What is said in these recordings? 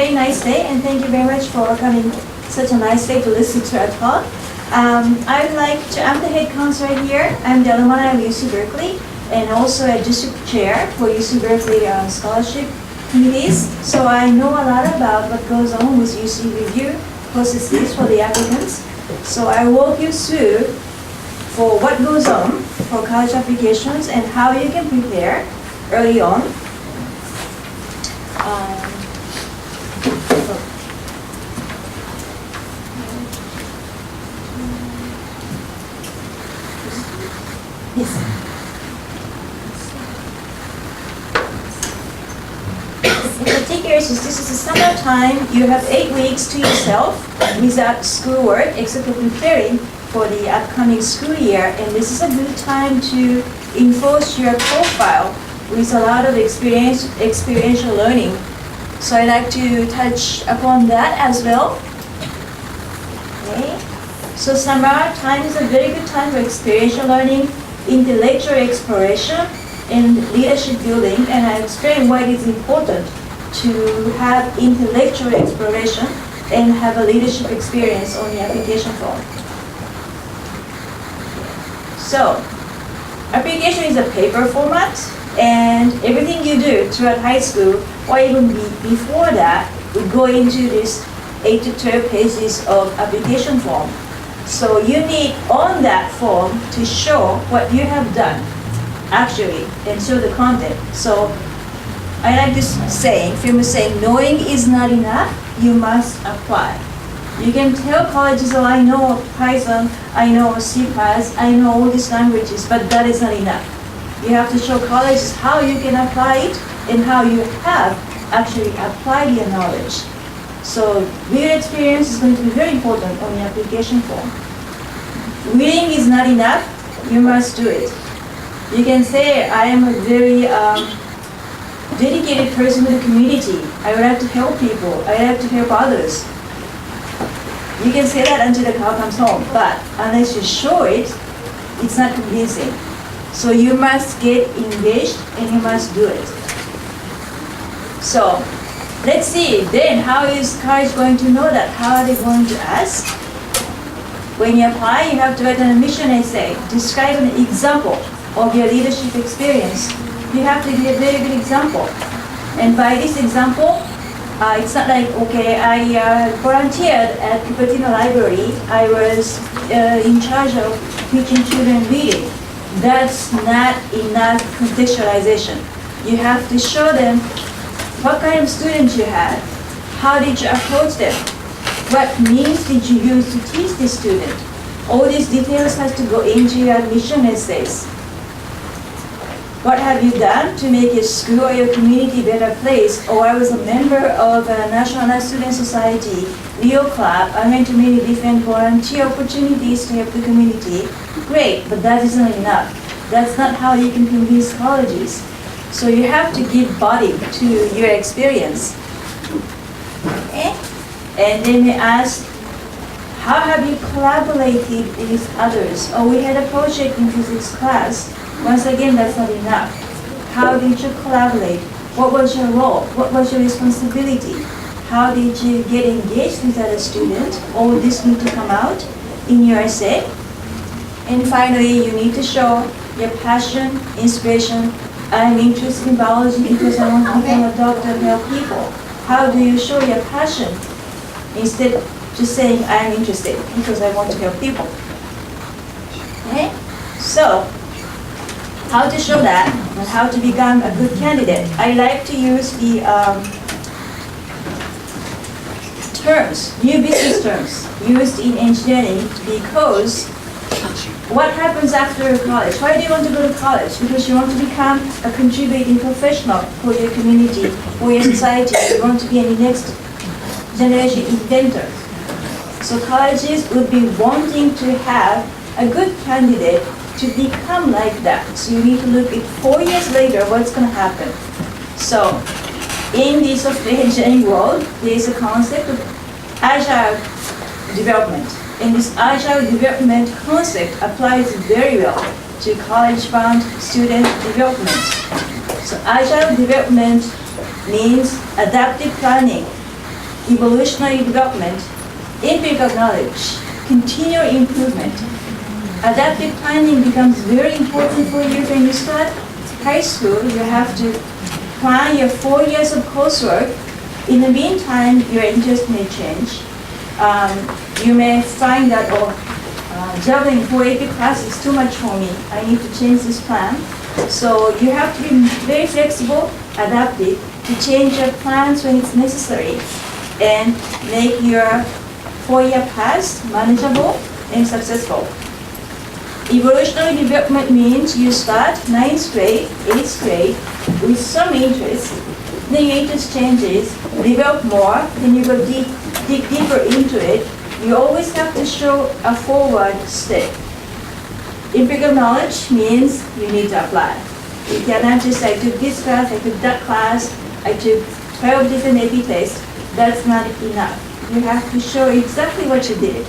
very nice day, and thank you very much for coming such a nice day to listen to our talk. I'm the head counselor here. I'm the alumni of UC Berkeley, and also a district chair for UC Berkeley scholarship committees. So I know a lot about what goes on with UC review processes for the applicants. So I walk you through for what goes on for college applications and how you can prepare early on. Yes. In particular, since this is the summertime, you have 8 weeks to yourself without schoolwork except for preparing for the upcoming school year, and this is a good time to enforce your profile with a lot of experiential learning. So I'd like to touch upon that as well. Okay. So summer time is a very good time for experiential learning, intellectual exploration, and leadership building, and I explain why it is important to have intellectual exploration and have a leadership experience on the application form. So, application is a paper format, and everything you do throughout high school, or even before that, would go into this 8 to 12 pages of application form. So you need on that form to show what you have done, actually, and show the content. So I like this saying, famous saying, knowing is not enough, you must apply. You can tell colleges, oh, I know Python, I know C++, I know all these languages, but that is not enough. You have to show colleges how you can apply it and how you have actually applied your knowledge. So real experience is going to be very important on the application form. Reading is not enough, you must do it. You can say, I am a very dedicated person to the community. I would like to help people, I like to help others. You can say that until the car comes home, but unless you show it, it's not convincing. So you must get engaged and you must do it. So let's see, then how is college going to know that? How are they going to ask? When you apply, you have to write an admission essay. Describe an example of your leadership experience. You have to give a very good example. And by this example, it's not like, okay, I volunteered at Cupertino Library. I was in charge of teaching children reading. That's not enough contextualization. You have to show them what kind of students you had, how did you approach them, what means did you use to teach the student. All these details have to go into your admission essays. What have you done to make your school or your community a better place? Oh, I was a member of a National Night Student Society, Leo Club. I went to many different volunteer opportunities to help the community. Great, but that isn't enough. That's not how you can convince colleges. So you have to give body to your experience. Okay? And then we ask, how have you collaborated with others? Oh, we had a project in physics class. Once again, that's not enough. How did you collaborate? What was your role? What was your responsibility? How did you get engaged with other students? All this need to come out in your essay. And finally, you need to show your passion, inspiration. I'm interested in biology because I want to become a doctor and help people. How do you show your passion? Instead of just saying, I'm interested because I want to help people. Okay? So, how to show that and how to become a good candidate. I like to use the terms, new business terms used in engineering because what happens after college? Why do you want to go to college? Because you want to become a contributing professional for your community, for your society. You want to be a next generation inventor. So colleges would be wanting to have a good candidate to become like that. So you need to look at 4 years later what's going to happen. So in the software engineering world, there is a concept of agile development. And this agile development concept applies very well to college-bound student development. So agile development means adaptive planning, evolutionary development, empirical knowledge, continual improvement. Adaptive planning becomes very important for you when you start high school. You have to plan your 4 years of coursework. In the meantime, your interest may change. You may find that, juggling 4 AP classes is too much for me. I need to change this plan. So you have to be very flexible, adaptive, to change your plans when it's necessary and make your 4-year path manageable and successful. Evolutionary development means you start 9th grade, 8th grade with some interest, then your interest changes, develop more, then you go dig deeper into it. You always have to show a forward step. Empirical knowledge means you need to apply. You cannot just say, I took this class, I took that class, I took 12 different AP tests. That's not enough. You have to show exactly what you did.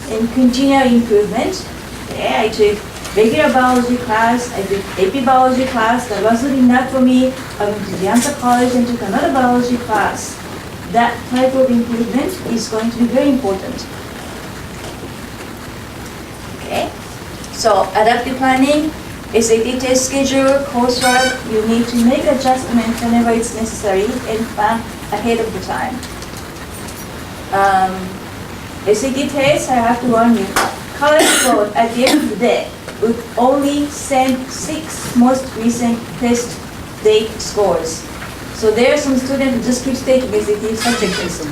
And continual improvement. Okay, I took regular biology class, I took AP biology class, that wasn't enough for me. I went to Dianta College and took another biology class. That type of improvement is going to be very important. Okay, so adaptive planning, SAT test schedule, coursework, you need to make adjustments whenever it's necessary and plan ahead of the time. SAT test, I have to warn you, College Board at the end of the day would only send 6 most recent test date scores. So there are some students who just keep taking SAT subject tests.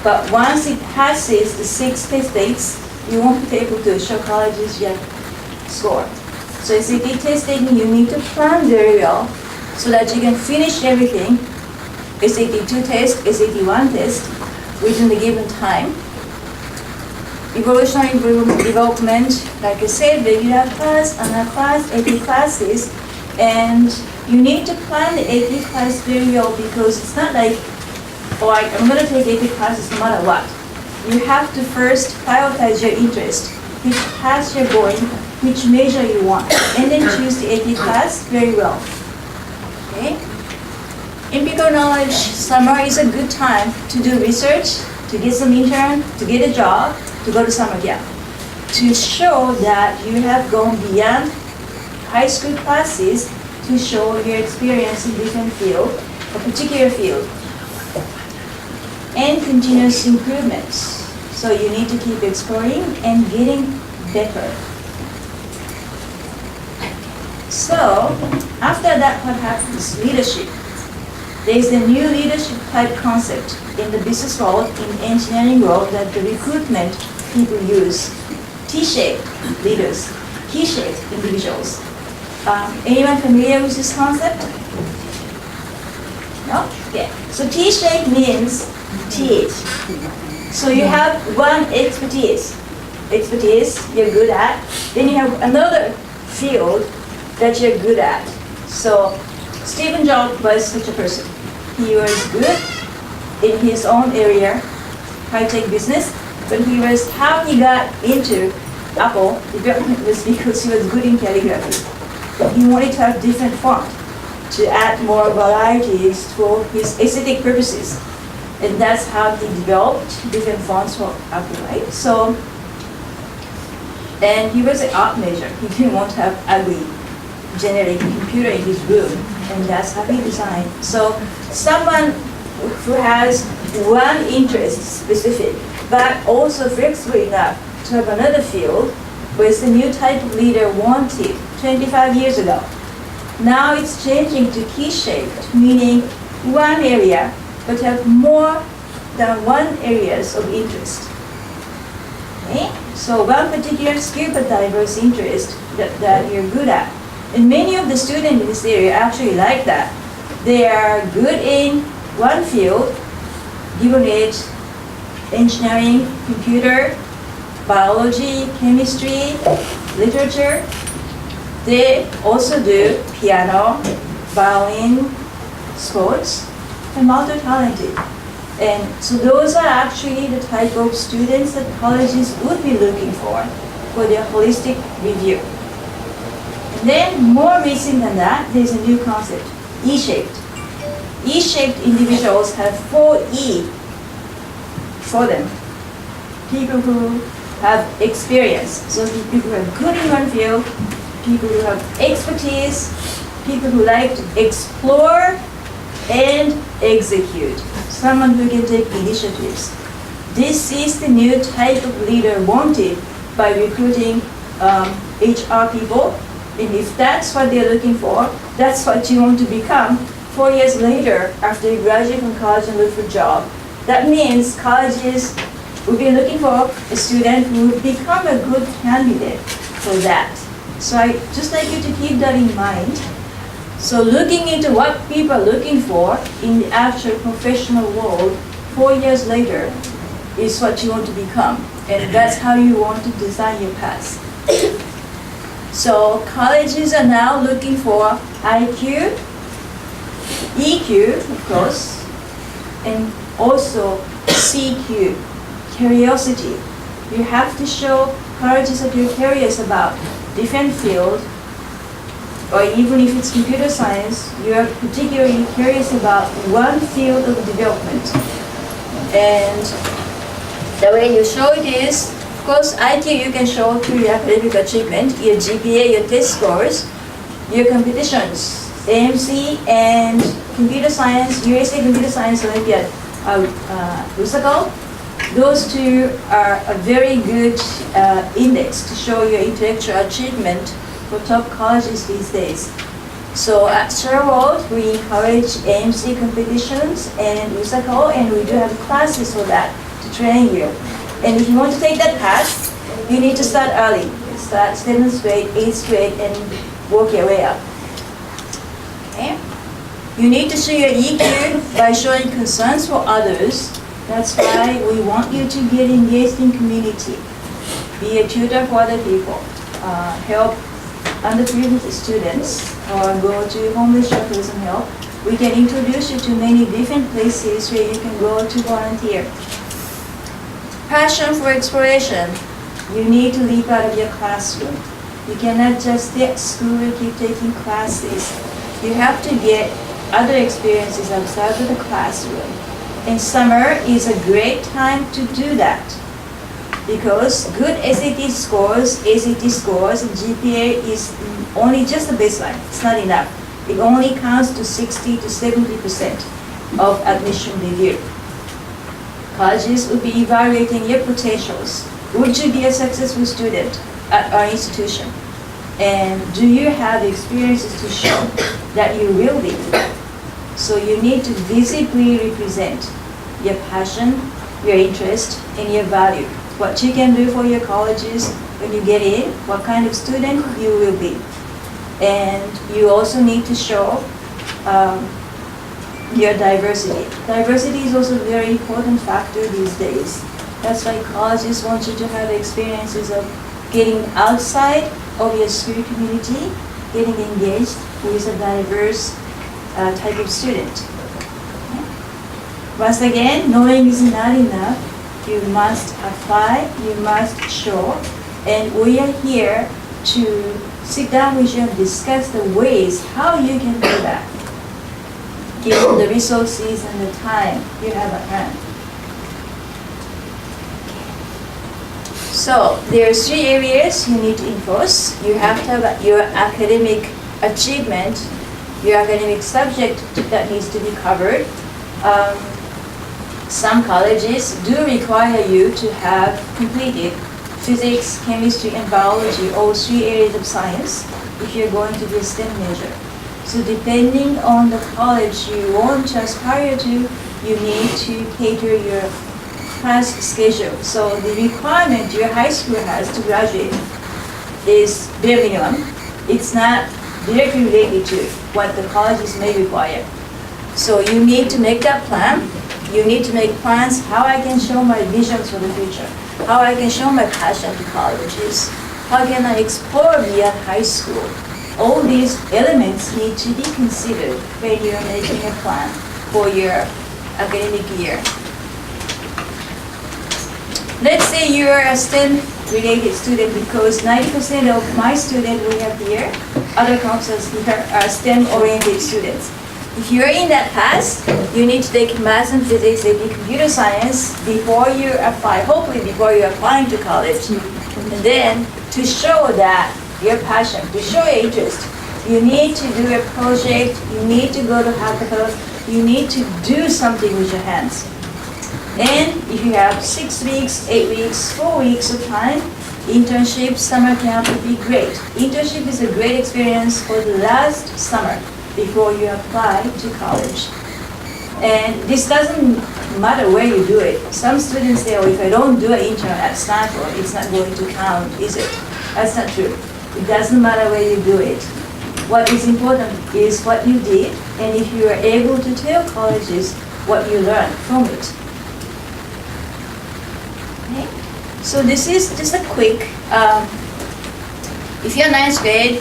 But once it passes the 6 test dates, you won't be able to show colleges yet score. So SAT testing, you need to plan very well so that you can finish everything, SAT 2 test, SAT 1 test, within the given time. Evolutionary development, like I said, regular class, another class, AP classes, and you need to plan the AP class very well because it's not like, oh, I'm going to take AP classes no matter what. You have to first prioritize your interest, which class you're going, which major you want, and then choose the AP class very well. Okay? Empirical knowledge, summer is a good time to do research, to get some intern, to get a job, to go to summer camp, to show that you have gone beyond high school classes to show your experience in different field, a particular field, and continuous improvements. So you need to keep exploring and getting better. So after that, what happens? Leadership. There is a new leadership type concept in the business world, in engineering world, that the recruitment people use. T-shaped leaders, T-shaped individuals. Anyone familiar with this concept? No? Okay. So T-shaped means TH. So you have one expertise you're good at, then you have another field that you're good at. So Stephen Jobs was such a person. He was good in his own area, high-tech business, but how he got into Apple development was because he was good in calligraphy. He wanted to have different font to add more varieties for his aesthetic purposes. And that's how he developed different fonts for Apple, right? So, and he was an art major. He didn't want to have ugly generic computer in his room, and that's how he designed. So someone who has one interest specific, but also flexible enough to have another field, was the new type of leader wanted 25 years ago. Now it's changing to T-shaped, meaning one area, but have more than one areas of interest. Okay? So one particular skill but diverse interest that you're good at. And many of the students in this area actually like that. They are good in one field, given it engineering, computer, biology, chemistry, literature. They also do piano, violin, sports, and multi-talented. And so those are actually the type of students that colleges would be looking for their holistic review. And then more recent than that, there's a new concept, E-shaped. E-shaped individuals have 4 E for them. People who have experience, so people who are good in one field, people who have expertise, people who like to explore and execute, someone who can take initiatives. This is the new type of leader wanted by recruiting HR people, and if that's what they're looking for, that's what you want to become 4 years later after you graduate from college and look for a job. That means colleges will be looking for a student who will become a good candidate for that. So I just like you to keep that in mind. So looking into what people are looking for in the actual professional world 4 years later is what you want to become. And that's how you want to design your path. So colleges are now looking for IQ, EQ, of course, and also CQ, curiosity. You have to show colleges that you're curious about different field, or even if it's computer science, you are particularly curious about one field of development. And the way you show it is, of course, IQ you can show through your academic achievement, your GPA, your test scores, your competitions, AMC and computer science, USA Computer Science Olympiad, Lusaka. Those two are a very good index to show your intellectual achievement for top colleges these days. So at ShareWorld, we encourage AMC competitions and Lusaka, and we do have classes for that to train you. And if you want to take that path, you need to start early. Start 7th grade, 8th grade, and work your way up. Okay? You need to show your EQ by showing concerns for others. That's why we want you to get engaged in community. Be a tutor for other people. Help underprivileged students, or go to homeless shelters and help. We can introduce you to many different places where you can go to volunteer. Passion for exploration. You need to leap out of your classroom. You cannot just stay at school and keep taking classes. You have to get other experiences outside of the classroom. And summer is a great time to do that, because good SAT scores, and GPA is only just a baseline. It's not enough. It only counts to 60 to 70% of admission review. Colleges will be evaluating your potentials. Would you be a successful student at our institution? And do you have experiences to show that you will be? So you need to visibly represent your passion, your interest, and your value. What you can do for your colleges when you get in, what kind of student you will be. And you also need to show your diversity. Diversity is also a very important factor these days. That's why colleges want you to have experiences of getting outside of your school community, getting engaged with a diverse type of student. Okay? Once again, knowing is not enough. You must apply, you must show, and we are here to sit down with you and discuss the ways how you can do that, given the resources and the time you have at hand. So there are 3 areas you need to enforce. You have to have your academic achievement, your academic subject that needs to be covered. Some colleges do require you to have completed physics, chemistry, and biology, all 3 areas of science, if you're going to be a STEM major. So depending on the college you want to aspire to, you need to cater your class schedule. So the requirement your high school has to graduate is bare minimum. It's not directly related to what the colleges may require. So you need to make that plan. You need to make plans how I can show my visions for the future, how I can show my passion to colleges, how can I explore beyond high school. All these elements need to be considered when you're making a plan for your academic year. Let's say you're a STEM-related student, because 90% of my students we have here, other counselors here, are STEM-oriented students. If you're in that path, you need to take math and physics, AP computer science before you apply, hopefully before you're applying to college. And then to show that your passion, to show your interest, you need to do a project, you need to go to hackathon, you need to do something with your hands. And if you have 6 weeks, 8 weeks, 4 weeks of time, internship, summer camp would be great. Internship is a great experience for the last summer before you apply to college. And this doesn't matter where you do it. Some students say, oh, if I don't do an intern at Stanford, it's not going to count, is it? That's not true. It doesn't matter where you do it. What is important is what you did, and if you are able to tell colleges what you learned from it. Okay? So this is just a quick, if you're ninth grade,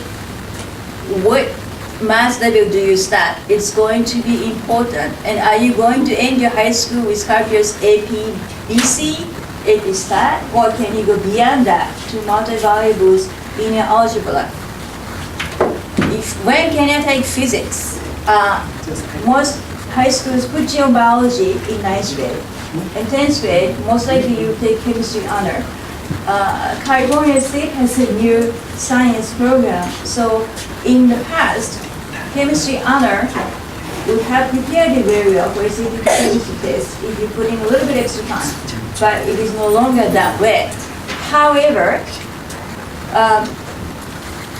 what math level do you start? It's going to be important. And are you going to end your high school with calculus AP BC, AP Stat, or can you go beyond that to multi-variables in your algebra? When can you take physics? Most high schools put you on biology in ninth grade. In 10th grade, most likely you take chemistry honor. California State has a new science program. So in the past, chemistry honor would have prepared you very well for SAT chemistry test if you put in a little bit extra time. But it is no longer that way. However,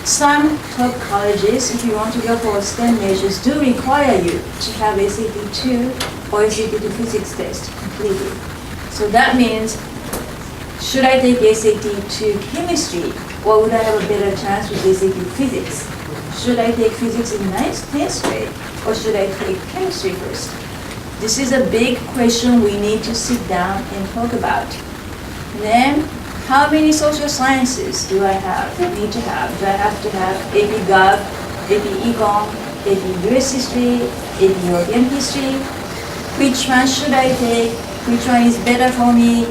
some top colleges, if you want to go for STEM majors, do require you to have SAT 2 or SAT 2 physics test completed. So that means, should I take SAT 2 chemistry, or would I have a better chance with SAT physics? Should I take physics in 9th, 10th grade, or should I take chemistry first? This is a big question we need to sit down and talk about. And then, how many social sciences do I need to have? Do I have to have AP Gov, AP Econ, AP US History, AP European History? Which one should I take? Which one is better for me?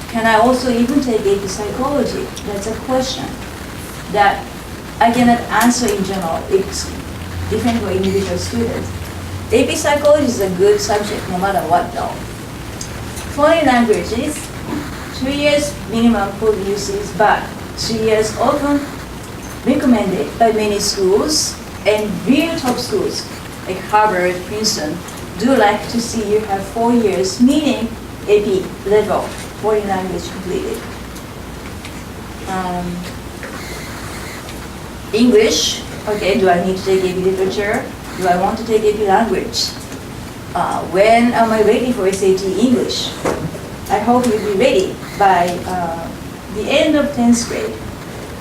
Can I also even take AP Psychology? That's a question that I cannot answer in general. It's different for individual students. AP Psychology is a good subject no matter what though. Foreign languages, 2 years minimum for uses, but 3 years often recommended by many schools, and real top schools like Harvard, Princeton do like to see you have 4 years, meaning AP level, foreign language completed. English, okay, do I need to take AP literature? Do I want to take AP language? When am I ready for SAT English? I hope you'll be ready by the end of 10th grade.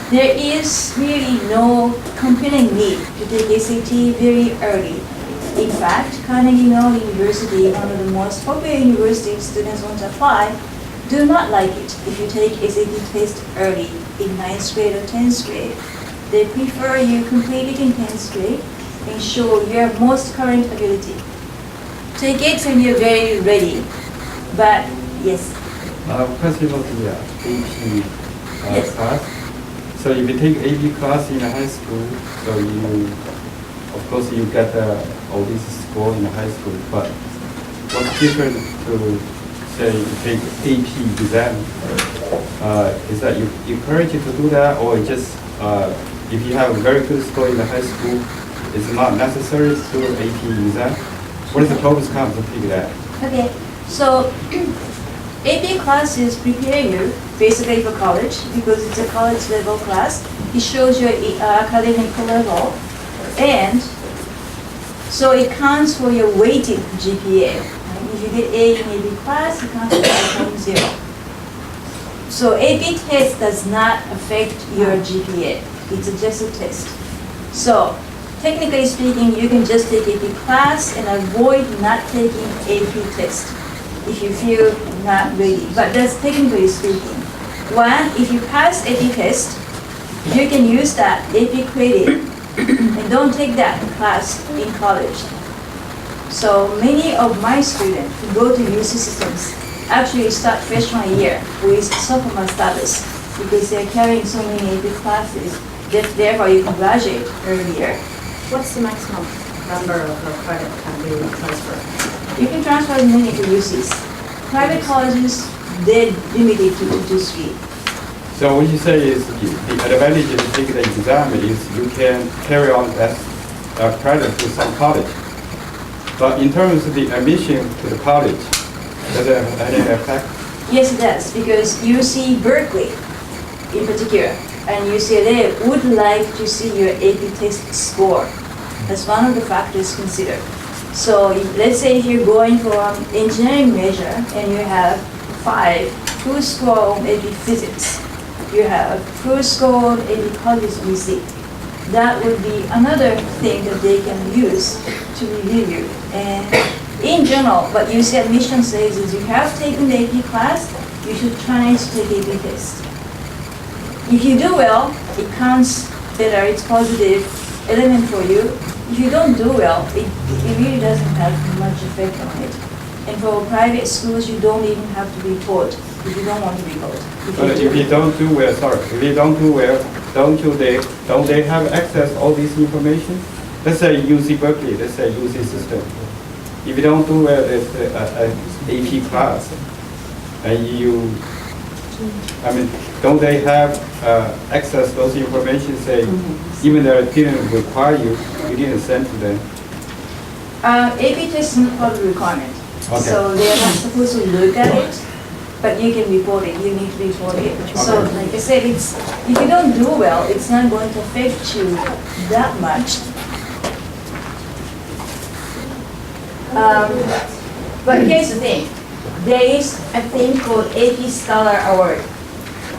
There is really no compelling need to take SAT very early. In fact, Carnegie Mellon University, one of the most popular universities students want to apply, do not like it if you take SAT test early in 9th grade or 10th grade. They prefer you complete it in 10th grade and show your most current ability. Take it when you're very ready. But yes. Question about the AP Yes. class. So if you take AP class in high school, so you, of course, you get all these score in high school. But what's different to say you take AP exam? Is that you encourage you to do that, or just if you have a very good score in the high school, it's not necessary to do AP exam? What is the pros and cons to take that? Okay, so AP classes prepare you basically for college because it's a college level class. It shows your academic level, and so it counts for your weighted GPA. Right? If you get A in AP class, it counts for 5.0. So AP test does not affect your GPA. It's just a test. So technically speaking, you can just take AP class and avoid not taking AP test if you feel not ready. But that's technically speaking. One, if you pass AP test, you can use that AP credit and don't take that class in college. So many of my students who go to UC systems actually start freshman year with sophomore status because they're carrying so many AP classes that therefore you can graduate earlier. What's the maximum? number of the credit can be transferred? You can transfer as many to UCs. Private colleges, they're limited to 2 to 3. So what you say is the advantage of taking the exam is you can carry on as a credit to some college. But in terms of the admission to the college, does it have any effect? Yes, it does, because UC Berkeley, in particular, and UCLA would like to see your AP test score. That's one of the factors considered. So let's say if you're going for an engineering major and you have 5 full score on AP physics, you have full score on AP college BC. That would be another thing that they can use to review you. And in general, what UC admission says is you have taken the AP class, you should try to take AP test. If you do well, it counts better, it's positive element for you. If you don't do well, it really doesn't have much effect on it. And for private schools, you don't even have to be taught if you don't want to be taught. But if you don't do well, if you don't do well, don't they have access to all this information? Let's say UC Berkeley, let's say UC system. If you don't do well, it's an AP class, and don't they have access to those information, say, even though it didn't require you didn't send to them? AP test is not part of the requirement. Okay. So they are not supposed to look at it, but you can report it, you need to report it. So like I said, if you don't do well, it's not going to affect you that much. But here's the thing. There is a thing called AP Scholar Award.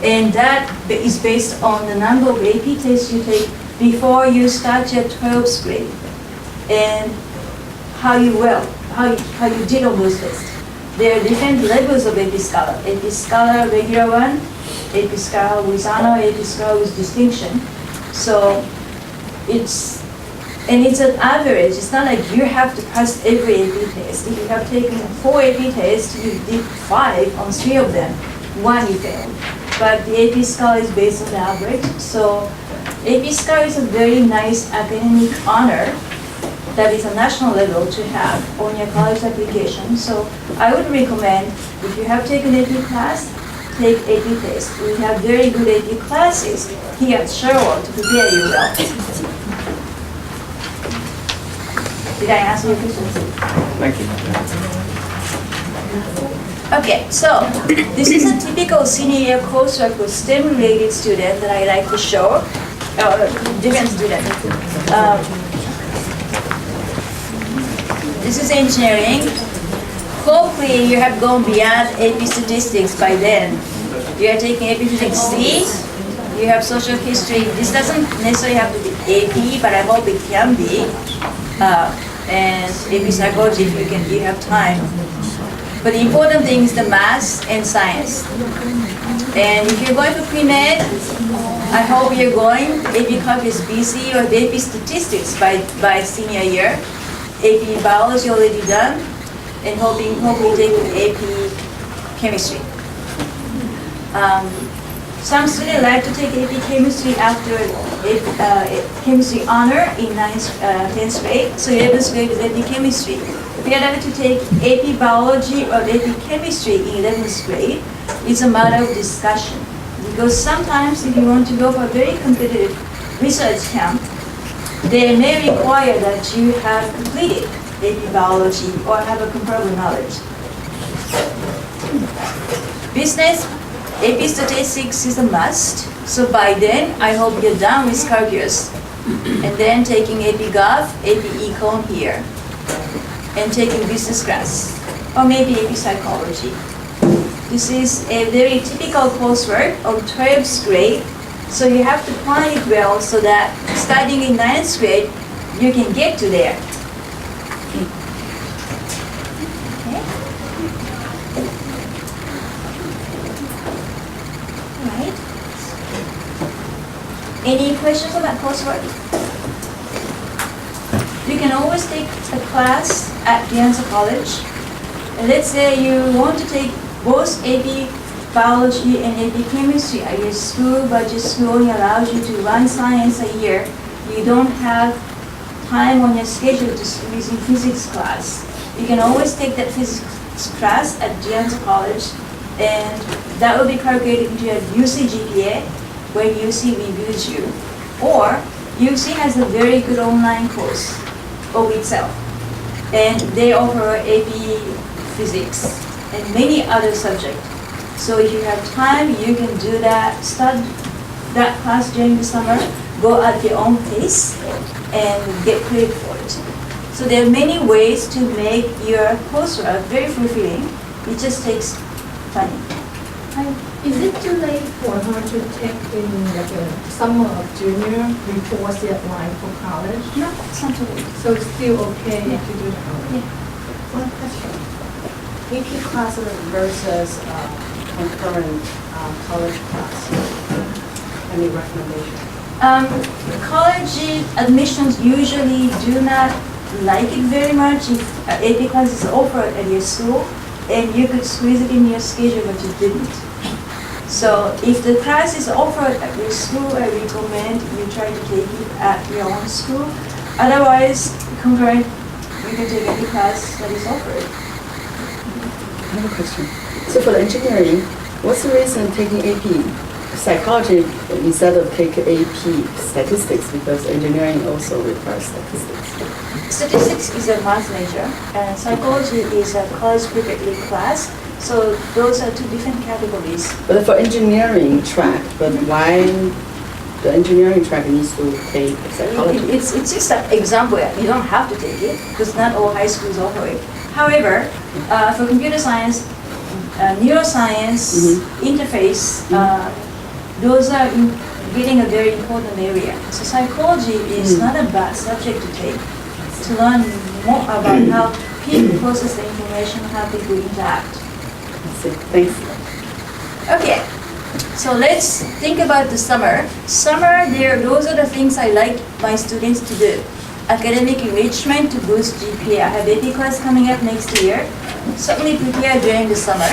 And that is based on the number of AP tests you take before you start your 12th grade. And how you did on those tests. There are different levels of AP Scholar. AP Scholar regular one, AP Scholar with honor, AP Scholar with distinction. So it's an average. It's not like you have to pass every AP test. If you have taken 4 AP tests, you did 5 on 3 of them. 1 you failed. But the AP Scholar is based on the average. So AP Scholar is a very nice academic honor that is a national level to have on your college application. So I would recommend, if you have taken AP class, take AP test. We have very good AP classes here at ShareWorld to prepare you well. Did I answer your question? Thank you. Okay, so this is a typical senior year coursework for STEM-related student that I like to show, different student. This is engineering. Hopefully you have gone beyond AP statistics by then. You are taking AP Physics C, you have social history. This doesn't necessarily have to be AP, but I hope it can be. And AP psychology if you have time. But the important thing is the math and science. And if you're going for pre-med, I hope you're going AP Calculus BC or AP Statistics by senior year. AP Biology already done, and hoping take AP Chemistry. Some students like to take AP Chemistry after Chemistry honor in 10th grade, so 11th grade is AP Chemistry. If you're able to take AP Biology or AP Chemistry in 11th grade, it's a matter of discussion. Because sometimes if you want to go for a very competitive research camp, they may require that you have completed AP Biology or have a comparable knowledge. Business, AP Statistics is a must. So by then, I hope you're done with calculus. And then taking AP Gov, AP Econ here. And taking business class, or maybe AP Psychology. This is a very typical coursework on 12th grade. So you have to plan it well so that starting in 9th grade, you can get to there. Okay. All right. Any questions about coursework? You can always take a class at Pienza College. And let's say you want to take both AP Biology and AP Chemistry at your school, but your school only allows you to run science a year. You don't have time on your schedule to squeeze in physics class, you can always take that physics class at Gianza College, and that will be calculated into your UC GPA when UC reviews you. Or UC has a very good online course of itself, and they offer AP Physics and many other subjects. So if you have time, you can do that, start that class during the summer, go at your own pace, and get credit for it. So there are many ways to make your coursework very fulfilling. It just takes time. Is it too late for her to take in like a summer of junior before she apply for college? No, it's not too late. So it's still okay Yeah. to do that? Yeah. One question. AP classes versus concurrent college class. Any recommendation? College admissions usually do not like it very much if AP class is offered at your school and you could squeeze it in your schedule but you didn't. So if the class is offered at your school, I recommend you try to take it at your own school. Otherwise, concurrent, you can take any class that is offered. I have a question. So for the engineering, what's the reason taking AP psychology instead of take AP statistics? Because engineering also requires statistics. Statistics is a math major, and psychology is a college cricket league class. So those are two different categories. But for engineering track, but why the engineering track needs to take psychology? It's just an example. You don't have to take it because not all high schools offer it. However, for computer science, neuroscience, interface, those are getting a very important area. So psychology is not a bad subject to take, to learn more about how people process the information, how people interact. Thanks. Okay, so let's think about the summer. Summer, those are the things I like my students to do. Academic enrichment to boost GPA. I have AP class coming up next year. Certainly prepare during the summer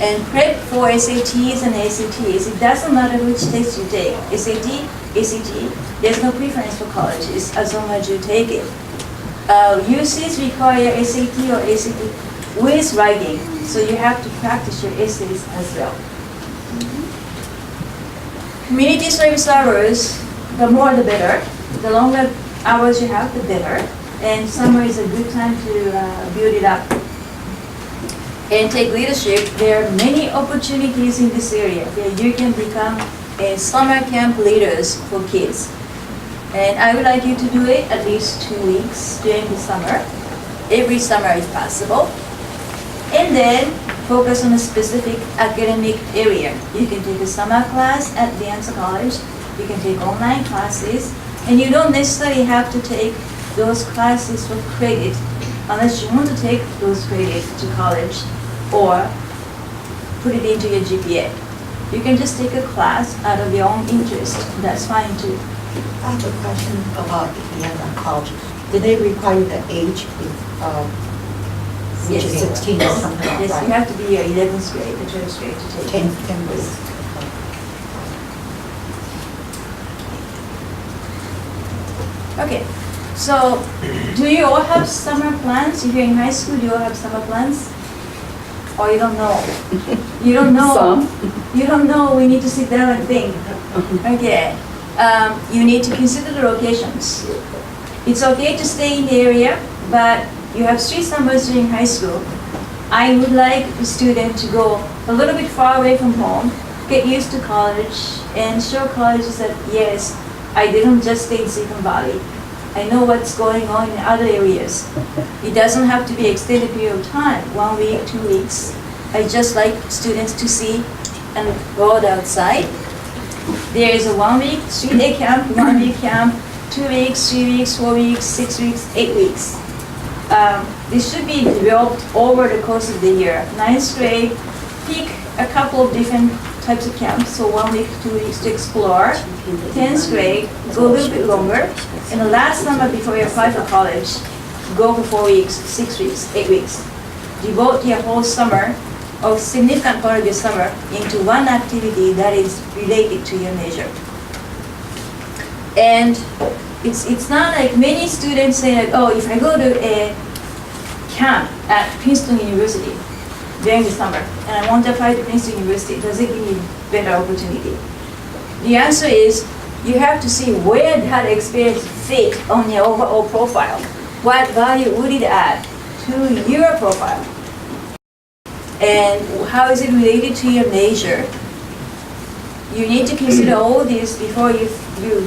and prep for SATs and ACTs. It doesn't matter which test you take, SAT, ACT, there's no preference for colleges as long as you take it. UCs require SAT or ACT with writing, so you have to practice your essays as well. Community service hours, the more the better. The longer hours you have, the better. And summer is a good time to build it up. And take leadership. There are many opportunities in this area where you can become a summer camp leaders for kids. And I would like you to do it at least 2 weeks during the summer. Every summer if possible. And then focus on a specific academic area. You can take a summer class at the Ansa College. You can take online classes. And you don't necessarily have to take those classes for credit unless you want to take those credits to college or put it into your GPA. You can just take a class out of your own interest. That's fine too. I have a question about the college. Do they require the age which is 16 or something like Yes, that? you have to be 11th grade, the 12th grade to take it. 10 weeks. Okay, so do you all have summer plans? If you're in high school, do you all have summer plans? Or you don't know? You don't know? Some. You don't know, we need to sit down and think. Okay, you need to consider the locations. It's okay to stay in the area, but you have 3 summers during high school. I would like the student to go a little bit far away from home, get used to college, and show colleges that yes, I didn't just stay in Silicon Valley. I know what's going on in other areas. It doesn't have to be extended period of time, 1 week, 2 weeks. I just like students to see and go outside. There is a 1 week, 3-day camp, 1 week camp, 2 weeks, 3 weeks, 4 weeks, 6 weeks, 8 weeks. This should be developed over the course of the year. 9th grade, pick a couple of different types of camps, so 1 week, 2 weeks to explore. 10th grade, go a little bit longer. And the last summer before you apply for college, go for 4 weeks, 6 weeks, 8 weeks. Devote your whole summer, or significant part of your summer, into one activity that is related to your major. And It's not like many students say like, oh, if I go to a camp at Princeton University during the summer and I want to apply to Princeton University, does it give me better opportunity? The answer is you have to see where that experience fit on your overall profile. What value would it add to your profile? And how is it related to your major? You need to consider all this before you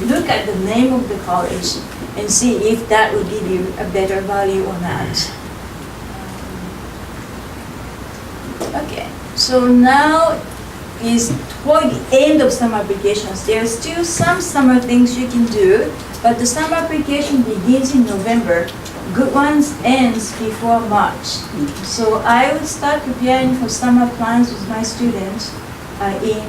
look at the name of the college and see if that will give you a better value or not. Okay, so now is toward the end of summer applications. There are still some summer things you can do, but the summer application begins in November. Good ones ends before March. So I would start preparing for summer plans with my students in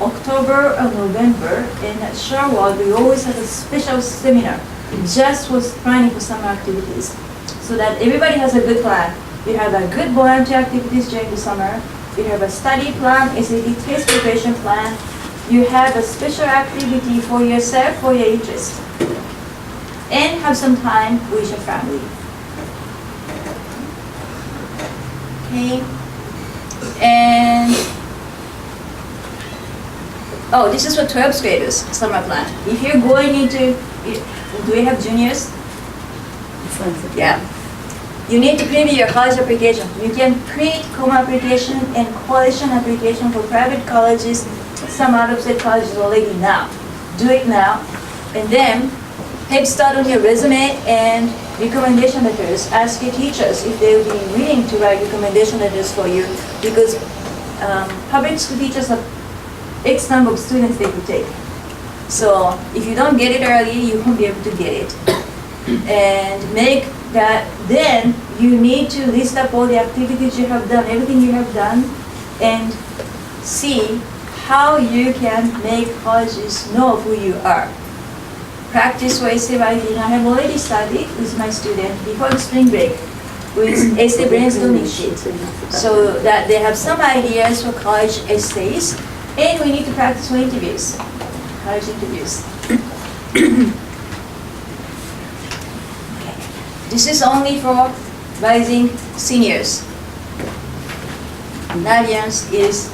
October or November, and at ShareWorld we always have a special seminar just for planning for summer activities, so that everybody has a good plan. You have a good volunteer activities during the summer, you have a study plan, SAT test preparation plan, you have a special activity for yourself, for your interest, and have some time with your family. Okay, and oh, this is for 12th graders, summer plan. If you're going into, do we have juniors? Yeah. You need to preview your college application. You can print common application and coalition application for private colleges, some out-of-state colleges already now. Do it now, and then head start on your resume and recommendation letters. Ask your teachers if they will be willing to write recommendation letters for you, because public school teachers have X number of students they could take. So if you don't get it early, you won't be able to get it. And make that, then you need to list up all the activities you have done, everything you have done, and see how you can make colleges know who you are. Practice for essay writing. I have already studied with my student before the spring break with essay brainstorming sheet, so that they have some ideas for college essays, and we need to practice for interviews, college interviews. This is only for rising seniors. Naviance is,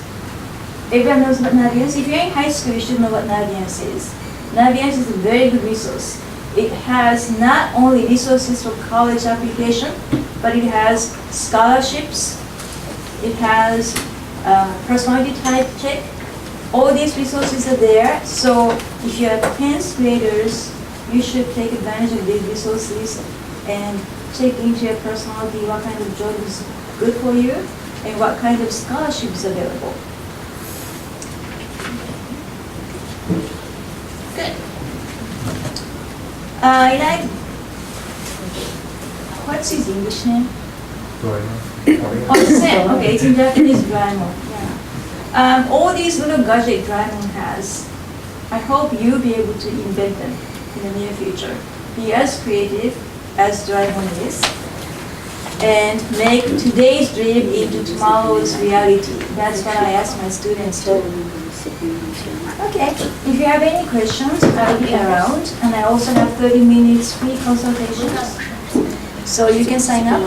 everyone knows what Naviance is? If you're in high school, you should know what Naviance is. Naviance is a very good resource. It has not only resources for college application, but it has scholarships, it has personality type check. All these resources are there, so if you're 10th graders, you should take advantage of these resources and check into your personality, what kind of job is good for you, and what kind of scholarship is available. Good. What's his English name? Oh, it's Sam. Okay, it's in Japanese, Doraemon. Yeah. All these little gadgets Doraemon has, I hope you'll be able to invent them in the near future. Be as creative as Doraemon is, and make today's dream into tomorrow's reality. That's what I ask my students to do. Okay, if you have any questions, I'll be around, and I also have 30 minutes free consultations, so you can sign up.